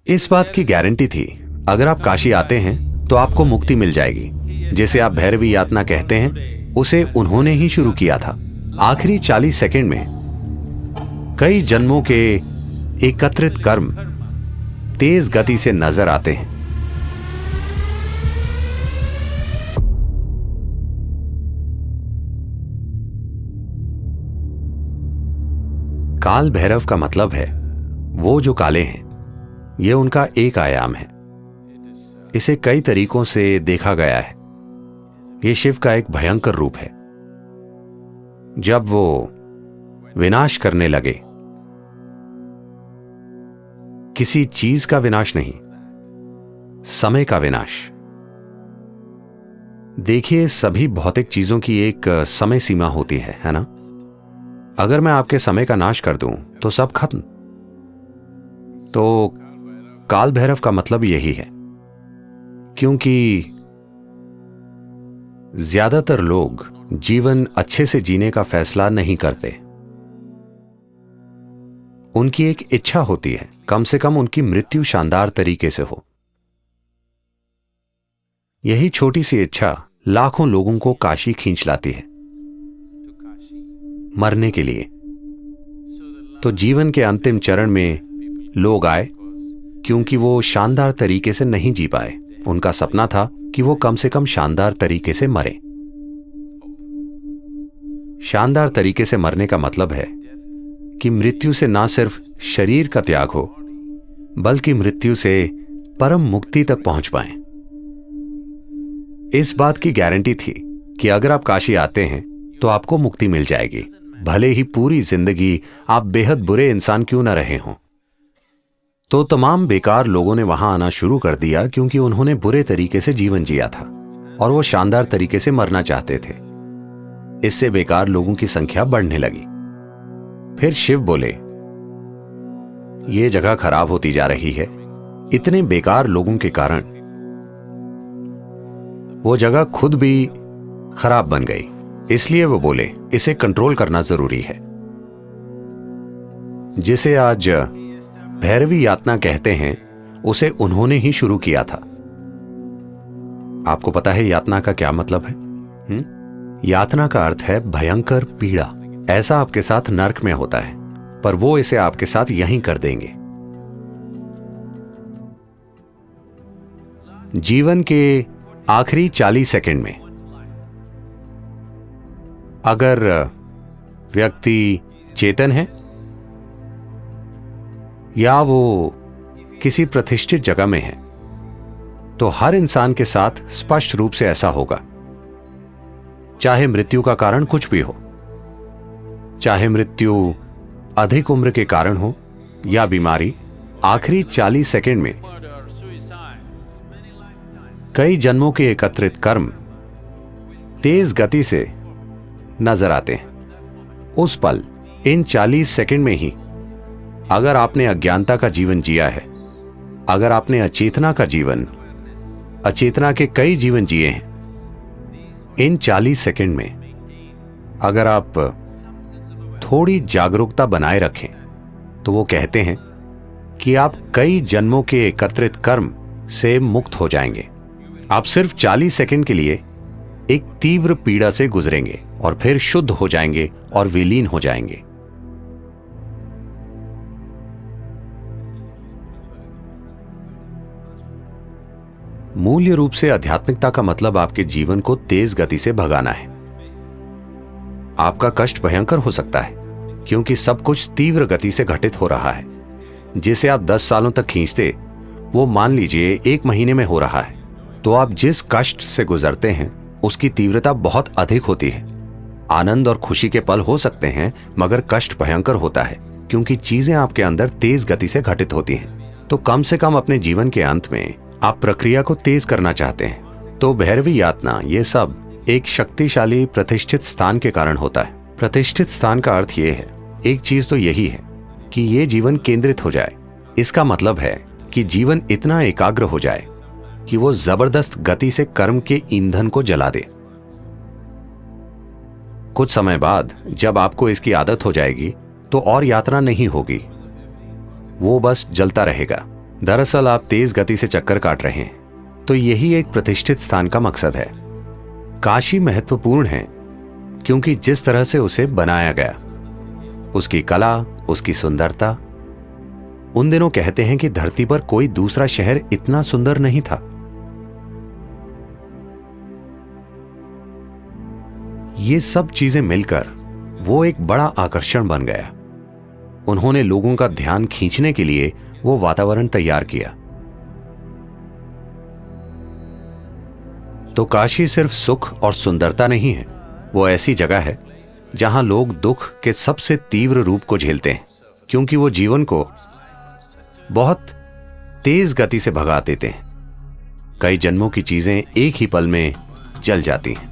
इस बात की गारंटी थी, अगर आप काशी आते हैं तो आपको मुक्ति मिल जाएगी। जिसे आप भैरवी यातना कहते हैं, उसे उन्होंने ही शुरू किया था। आखिरी 40 सेकंड में कई जन्मों के एकत्रित कर्म तेज गति से नजर आते हैं। काल भैरव का मतलब है वो जो काले हैं। यह उनका एक आयाम है। इसे कई तरीकों से देखा गया है। यह शिव का एक भयंकर रूप है। जब वो विनाश करने लगे, किसी चीज का विनाश नहीं, समय का विनाश। देखिए, सभी भौतिक चीजों की एक समय सीमा होती है ना? अगर मैं आपके समय का नाश कर दूं तो सब खत्म। तो काल भैरव का मतलब यही है, क्योंकि ज्यादातर लोग जीवन अच्छे से जीने का फैसला नहीं करते। उनकी एक इच्छा होती है, कम से कम उनकी मृत्यु शानदार तरीके से हो। यही छोटी सी इच्छा लाखों लोगों को काशी खींच लाती है, मरने के लिए। तो जीवन के अंतिम चरण में लोग आए क्योंकि वो शानदार तरीके से नहीं जी पाए। उनका सपना था कि वो कम से कम शानदार तरीके से मरे। शानदार तरीके से मरने का मतलब है कि मृत्यु से ना सिर्फ शरीर का त्याग हो, बल्कि मृत्यु से परम मुक्ति तक पहुंच पाएं। इस बात की गारंटी थी कि अगर आप काशी आते हैं तो आपको मुक्ति मिल जाएगी, भले ही पूरी जिंदगी आप बेहद बुरे इंसान क्यों न रहे हों। तो तमाम बेकार लोगों ने वहां आना शुरू कर दिया क्योंकि उन्होंने बुरे तरीके से जीवन जिया था और वो शानदार तरीके से मरना चाहते थे। इससे बेकार लोगों की संख्या बढ़ने लगी। फिर शिव बोले, ये जगह खराब होती जा रही है। इतने बेकार लोगों के कारण वो जगह खुद भी खराब बन गई। इसलिए वो बोले, इसे कंट्रोल करना जरूरी है। जिसे आज भैरवी यातना कहते हैं, उसे उन्होंने ही शुरू किया था। आपको पता है यातना का क्या मतलब है? यातना का अर्थ है भयंकर पीड़ा। ऐसा आपके साथ नर्क में होता है, पर वो इसे आपके साथ यहीं कर देंगे। जीवन के आखिरी 40 सेकंड में अगर व्यक्ति चेतन है या वो किसी प्रतिष्ठित जगह में है, तो हर इंसान के साथ स्पष्ट रूप से ऐसा होगा। चाहे मृत्यु का कारण कुछ भी हो, चाहे मृत्यु अधिक उम्र के कारण हो या बीमारी, आखिरी 40 सेकंड में कई जन्मों के एकत्रित कर्म तेज गति से नजर आते हैं। उस पल, इन 40 सेकंड में ही अगर आपने अज्ञानता का जीवन जिया है, अगर आपने अचेतना का जीवन, अचेतना के कई जीवन जिए हैं, इन 40 सेकंड में अगर आप थोड़ी जागरूकता बनाए रखें, तो वो कहते हैं कि आप कई जन्मों के एकत्रित कर्म से मुक्त हो जाएंगे। आप सिर्फ 40 सेकंड के लिए एक तीव्र पीड़ा से गुजरेंगे और फिर शुद्ध हो जाएंगे और विलीन हो जाएंगे। मूल्य रूप से आध्यात्मिकता का मतलब आपके जीवन को तेज गति से भगाना है। आपका कष्ट भयंकर हो सकता है क्योंकि सब कुछ तीव्र गति से घटित हो रहा है। जिसे आप 10 सालों तक खींचते, वो मान लीजिए 1 महीने में हो रहा है। तो आप जिस कष्ट से गुजरते हैं उसकी तीव्रता बहुत अधिक होती है। आनंद और खुशी के पल हो सकते हैं, मगर कष्ट भयंकर होता है क्योंकि चीजें आपके अंदर तेज गति से घटित होती हैं। तो कम से कम अपने जीवन के अंत में आप प्रक्रिया को तेज करना चाहते हैं। तो भैरवी यातना, ये सब एक शक्तिशाली प्रतिष्ठित स्थान के कारण होता है। प्रतिष्ठित स्थान का अर्थ ये है, एक चीज तो यही है कि ये जीवन केंद्रित हो जाए। इसका मतलब है कि जीवन इतना एकाग्र हो जाए कि वो जबरदस्त गति से कर्म के ईंधन को जला दे। कुछ समय बाद जब आपको इसकी आदत हो जाएगी, तो और यात्रा नहीं होगी, वो बस जलता रहेगा। दरअसल आप तेज गति से चक्कर काट रहे हैं, तो यही एक प्रतिष्ठित स्थान का मकसद है। काशी महत्वपूर्ण है क्योंकि जिस तरह से उसे बनाया गया, उसकी कला, उसकी सुंदरता। उन दिनों कहते हैं कि धरती पर कोई दूसरा शहर इतना सुंदर नहीं था। ये सब चीजें मिलकर वो एक बड़ा आकर्षण बन गया। उन्होंने लोगों का ध्यान खींचने के लिए वो वातावरण तैयार किया। तो काशी सिर्फ सुख और सुंदरता नहीं है, वो ऐसी जगह है जहां लोग दुख के सबसे तीव्र रूप को झेलते हैं, क्योंकि वो जीवन को बहुत तेज गति से भगा देते हैं। कई जन्मों की चीजें एक ही पल में जल जाती हैं।